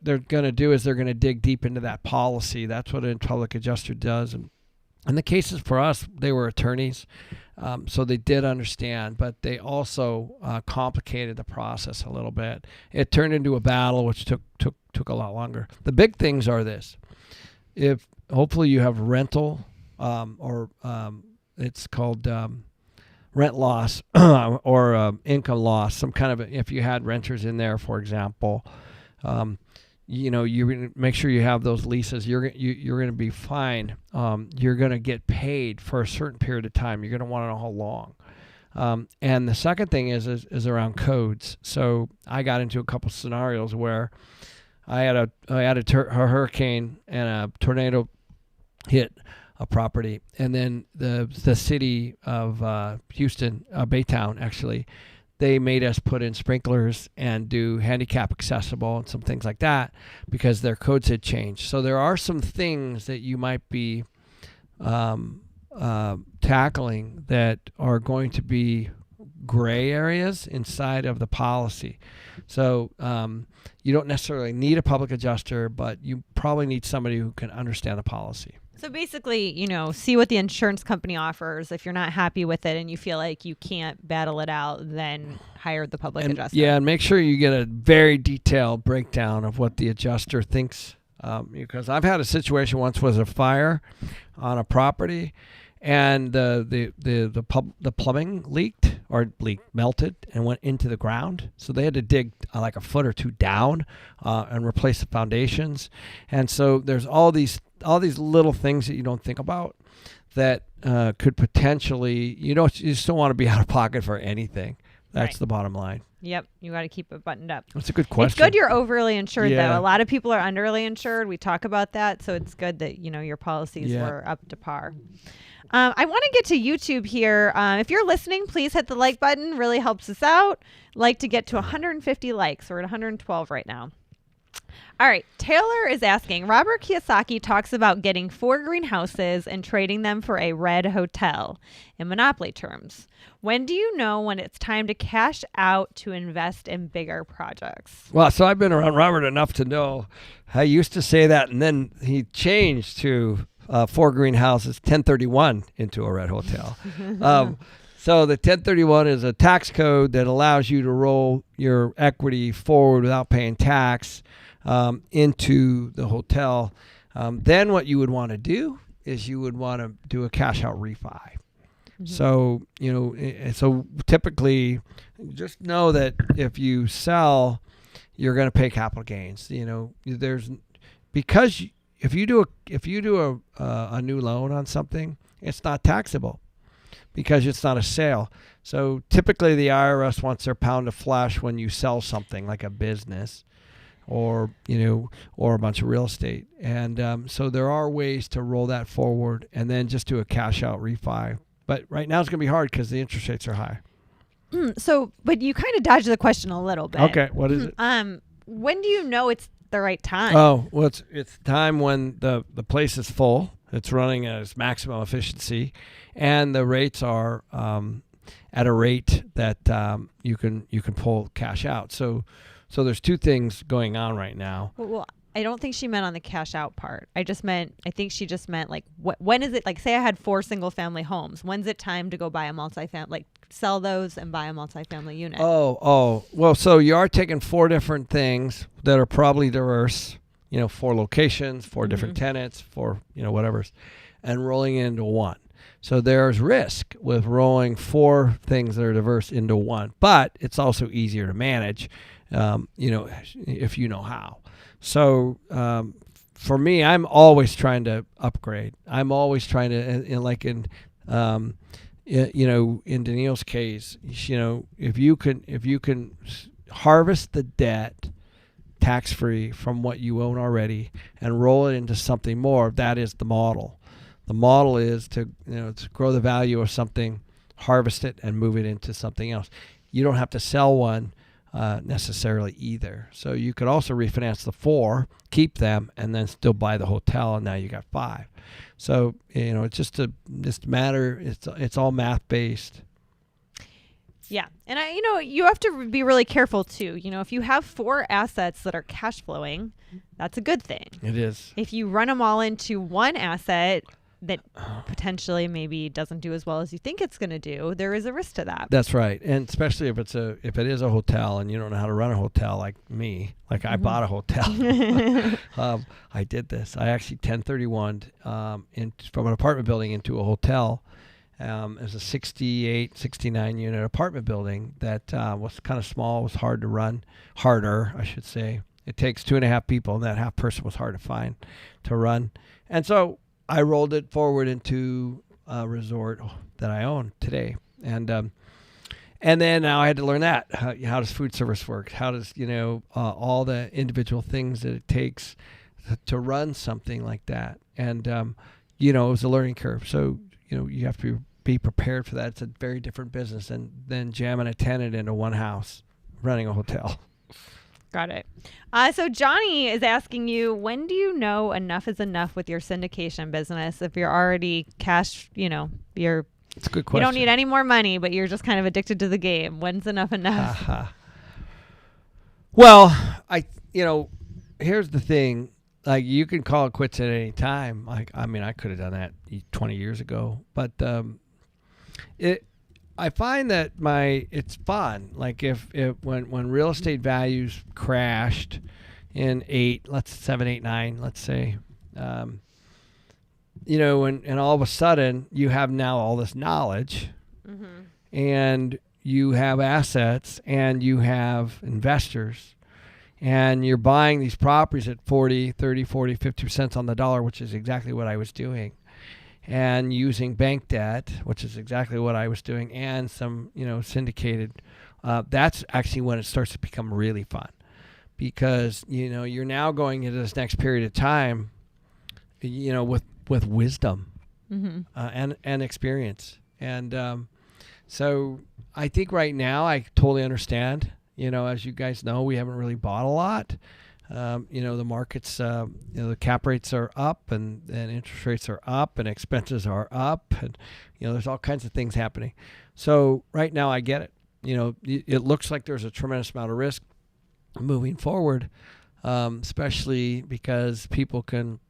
they're going to do is they're going to dig deep into that policy. That's what a public adjuster does. And in the cases for us, they were attorneys, so they did understand, but they also complicated the process a little bit. It turned into a battle, which took a lot longer. The big things are this. If hopefully you have rental or it's called rent loss or income loss, some kind of, if you had renters in there, for example, you make sure you have those leases. You're going to be fine. You're going to get paid for a certain period of time. You're going to want to know how long. And the second thing is around codes. So I got into a couple scenarios where I had a hurricane and a tornado hit a property, and then the city of Houston, Baytown, actually, they made us put in sprinklers and do handicap accessible and some things like that because their codes had changed. So there are some things that you might be tackling that are going to be gray areas inside of the policy. So you don't necessarily need a public adjuster, but you probably need somebody who can understand the policy. So basically, see what the insurance company offers. If you're not happy with it and you feel like you can't battle it out, then hire the public adjuster. Yeah, and make sure you get a very detailed breakdown of what the adjuster thinks. Because I've had a situation once was a fire on a property, and the plumbing melted and went into the ground. So they had to dig like a foot or two down and replace the foundations. And so there's all these little things that you don't think about that could potentially, you just don't want to be out of pocket for anything. That's right. The bottom line. Yep. You got to keep it buttoned up. That's a good question. It's good you're overly insured, though. A lot of people are underly insured. We talk about that. So it's good that, your policies were up to par. I want to get to YouTube here. If you're listening, please hit the like button. Really helps us out. Like to get to 150 likes. We're at 112 right now. All right. Taylor is asking, Robert Kiyosaki talks about getting 4 greenhouses and trading them for a red hotel in monopoly terms. When do you know when it's time to cash out to invest in bigger projects? Well, so I've been around Robert enough to know I used to say that, and then he changed to 4 greenhouses, 1031 into a red hotel. So the 1031 is a tax code that allows you to roll your equity forward without paying tax into the hotel. Then what you would want to do is you would want to do a cash out refi. So, so typically just know that if you sell, you're going to pay capital gains. Because if you do a new loan on something, it's not taxable because it's not a sale. So typically the IRS wants their pound of flesh when you sell something like a business or a bunch of real estate. And so there are ways to roll that forward and then just do a cash out refi. But right now it's going to be hard because the interest rates are high. But you kind of dodged the question a little bit. Okay, what is it? When do you know it's the right time? Oh, well, it's time when the place is full. It's running at its maximum efficiency, and the rates are at a rate that you can pull cash out. So there's two things going on right now. Well, I don't think she meant on the cash out part. I think she just meant like, when is it, like, say I had 4 single family homes. When's it time to go buy a multifamily, like sell those and buy a multifamily unit? Oh, well, so you are taking 4 different things that are probably diverse, 4 locations, 4 different tenants, 4, whatever, and rolling it into one. So there's risk with rolling 4 things that are diverse into one, but it's also easier to manage, if you know how. So for me, I'm always trying to upgrade. I'm always trying to, in Danille's case, if you can harvest the debt tax-free from what you own already and roll it into something more, that is the model. The model is to grow the value of something, harvest it, and move it into something else. You don't have to sell one necessarily either. So you could also refinance the 4, keep them, and then still buy the hotel, and now you got 5. So it's just a matter. It's all math based. Yeah, and you have to be really careful too. If you have 4 assets that are cash flowing, that's a good thing. It is. If you run them all into one asset that potentially maybe doesn't do as well as you think it's going to do, there is a risk to that. That's right. And especially if it is a hotel and you don't know how to run a hotel like me, like I bought a hotel. I did this. I actually 1031 from an apartment building into a hotel. It was a 69 unit apartment building that was kind of small, was hard to run, harder, I should say. It takes 2.5 people, and that half person was hard to find to run. And so I rolled it forward into a resort that I own today. And then now I had to learn that. How does food service work? How does, all the individual things that it takes to run something like that. And, it was a learning curve. So, you have to be prepared for that. It's a very different business than jamming a tenant into one house, running a hotel. Got it. So Johnny is asking you, when do you know enough is enough with your syndication business? If you're already cash, it's a good question. You don't need any more money, but you're just kind of addicted to the game. When's enough enough? Well, here's the thing. Like, you can call it quits at any time. I could have done that 20 years ago, but I find that it's fun. Like when real estate values crashed in 7, 8, 9, let's say, and all of a sudden you have now all this knowledge, and you have assets, and you have investors, and you're buying these properties at 40, 30, 40, 50% on the dollar, which is exactly what I was doing. And using bank debt, which is exactly what I was doing, and some, syndicated. That's actually when it starts to become really fun, because you're now going into this next period of time, with wisdom and experience. And so I think right now I totally understand. As you guys know, we haven't really bought a lot. The markets, the cap rates are up, and interest rates are up, and expenses are up, and there's all kinds of things happening. So right now I get it. It looks like there's a tremendous amount of risk moving forward, especially because people can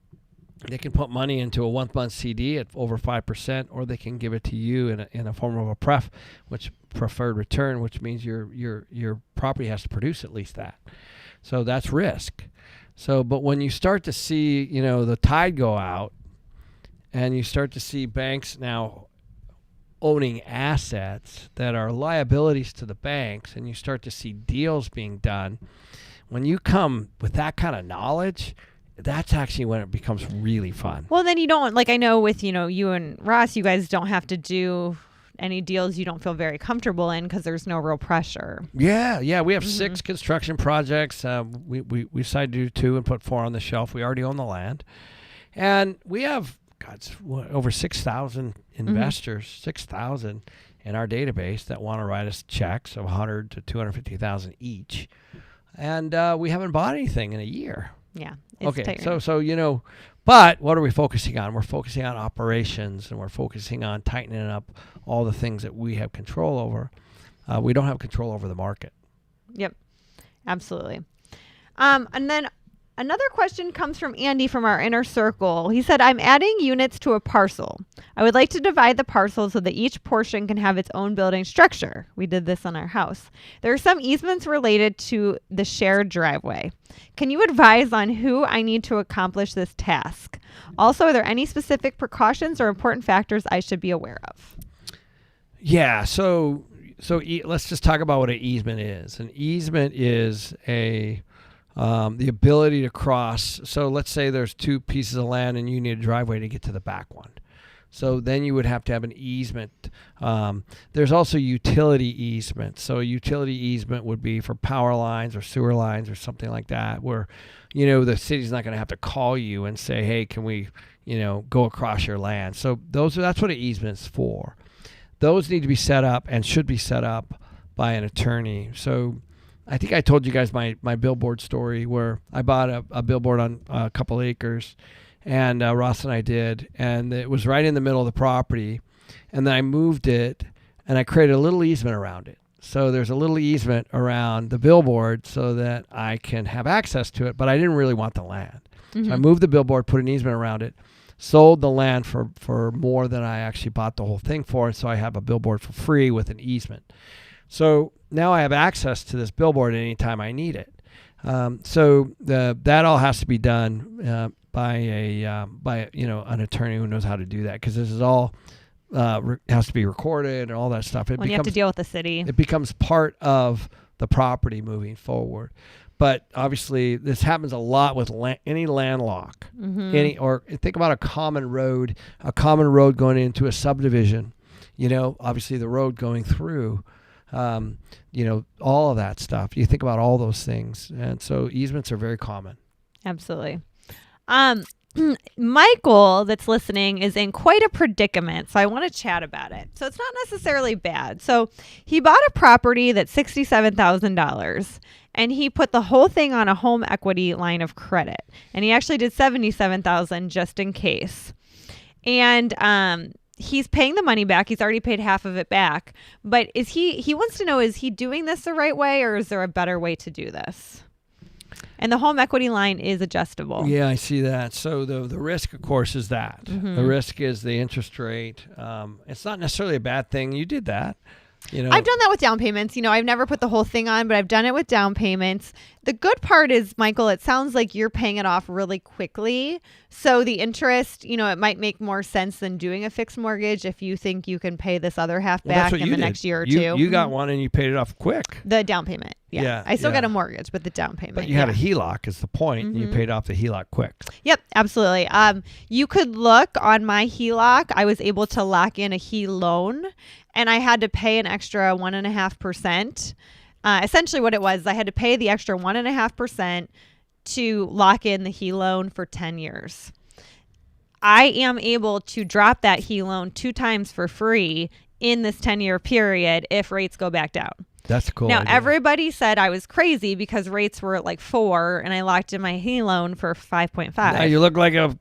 put money into a 1-month CD at over 5%, or they can give it to you in a form of a preferred return, which means your property has to produce at least that. So that's risk. So, but when you start to see, the tide go out, and you start to see banks now owning assets that are liabilities to the banks, and you start to see deals being done, when you come with that kind of knowledge, that's actually when it becomes really fun. Well, then you don't, like I know with, you and Ross, you guys don't have to do any deals you don't feel very comfortable in because there's no real pressure. Yeah. We have 6 construction projects. We decided to do 2 and put 4 on the shelf. We already own the land. And we have, over 6,000 investors, 6,000 in our database that want to write us checks of $100,000 to $250,000 each. And we haven't bought anything in a year. Yeah. Okay. So, but what are we focusing on? We're focusing on operations, and we're focusing on tightening up all the things that we have control over. We don't have control over the market. Yep. Absolutely. And then another question comes from Andy from our inner circle. He said, I'm adding units to a parcel. I would like to divide the parcel so that each portion can have its own building structure. We did this on our house. There are some easements related to the shared driveway. Can you advise on who I need to accomplish this task? Also, are there any specific precautions or important factors I should be aware of? Yeah. So let's just talk about what an easement is. An easement is the ability to cross. So let's say there's 2 pieces of land and you need a driveway to get to the back one. So then you would have to have an easement. There's also utility easement. So a utility easement would be for power lines or sewer lines or something like that, where, the city's not going to have to call you and say, hey, can we, go across your land? So that's what an easement's for. Those need to be set up and should be set up by an attorney. So I think I told you guys my billboard story where I bought a billboard on a couple acres, and Ross and I did, and it was right in the middle of the property, and then I moved it, and I created a little easement around it. So there's a little easement around the billboard so that I can have access to it, but I didn't really want the land. So I moved the billboard, put an easement around it, sold the land for more than I actually bought the whole thing for, so I have a billboard for free with an easement. So now I have access to this billboard anytime I need it. So that all has to be done by an attorney who knows how to do that, because this is all has to be recorded and all that stuff. You have to deal with the city. It becomes part of the property moving forward. But obviously, this happens a lot with any landlock. Or think about a common road going into a subdivision. Obviously the road going through. All of that stuff. You think about all those things. And so easements are very common. Absolutely. Michael, that's listening, is in quite a predicament, so I want to chat about it. So it's not necessarily bad. So he bought a property that's $67,000, and he put the whole thing on a home equity line of credit. And he actually did $77,000 just in case. And he's paying the money back. He's already paid half of it back. But he wants to know, is he doing this the right way, or is there a better way to do this? And the home equity line is adjustable. Yeah, I see that. So the risk, of course, is that. The risk is the interest rate. It's not necessarily a bad thing. You did that. I've done that with down payments. I've never put the whole thing on, but I've done it with down payments. The good part is, Michael, it sounds like you're paying it off really quickly. So the interest, it might make more sense than doing a fixed mortgage if you think you can pay this other half back in the next year or two. You got one and you paid it off quick. The down payment. Yeah. I still got a mortgage, but the down payment. But you had a HELOC is the point. And you paid off the HELOC quick. Yep, absolutely. You could look on my HELOC. I was able to lock in a HE loan, and I had to pay an extra 1.5%. Essentially what it was, I had to pay the extra 1.5% to lock in the HE loan for 10 years. I am able to drop that HE loan 2 times for free in this 10-year period if rates go back down. That's a cool. Now, idea. Everybody said I was crazy because rates were at like 4 and I locked in my HE loan for 5.5. Now you look like a...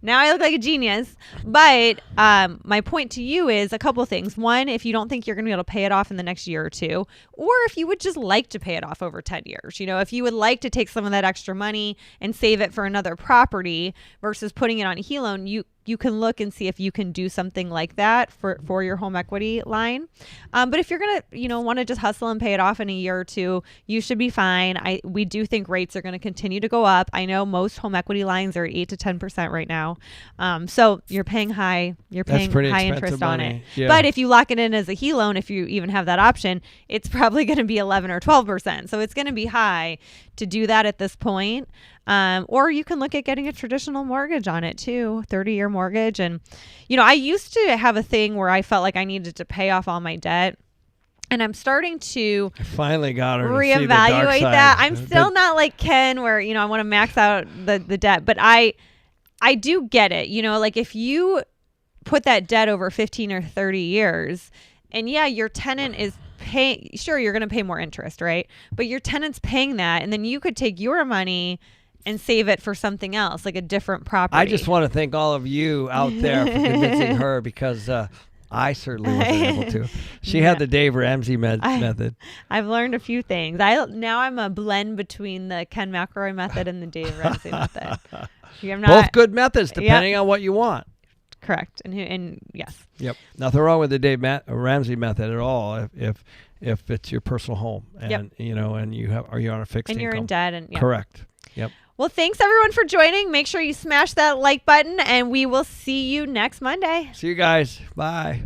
Now I look like a genius. But my point to you is a couple of things. One, if you don't think you're going to be able to pay it off in the next year or two, or if you would just like to pay it off over 10 years, if you would like to take some of that extra money and save it for another property versus putting it on a HE loan, you can look and see if you can do something like that for your home equity line. But if you're going to, want to just hustle and pay it off in a year or two, you should be fine. We do think rates are going to continue to go up. I know most home equity lines are 8 to 10% right now. So you're paying high interest on it. Yeah. But if you lock it in as a HE loan, if you even have that option, it's probably going to be 11 or 12%. So it's going to be high to do that at this point. Or you can look at getting a traditional mortgage on it too, 30-year mortgage. And, I used to have a thing where I felt like I needed to pay off all my debt. And I'm starting to I finally got her reevaluate to see the dark side. that. I'm still not like Ken where, I want to max out the debt, but I do get it. Like if you put that debt over 15 or 30 years and your tenant is paying, sure, you're going to pay more interest, right? But your tenant's paying that. And then you could take your money and save it for something else, like a different property. I just want to thank all of you out there for convincing her because I certainly wasn't able to. She had the Dave Ramsey method. I've learned a few things. Now I'm a blend between the Ken McElroy method and the Dave Ramsey method. Both good methods, depending on what you want. Correct. And yes. Yep. Nothing wrong with the Dave Ramsey method at all. If it's your personal home and and you're on a fixed and income. you're in debt and Correct. Yep. Well, thanks everyone for joining. Make sure you smash that like button and we will see you next Monday. See you guys. Bye.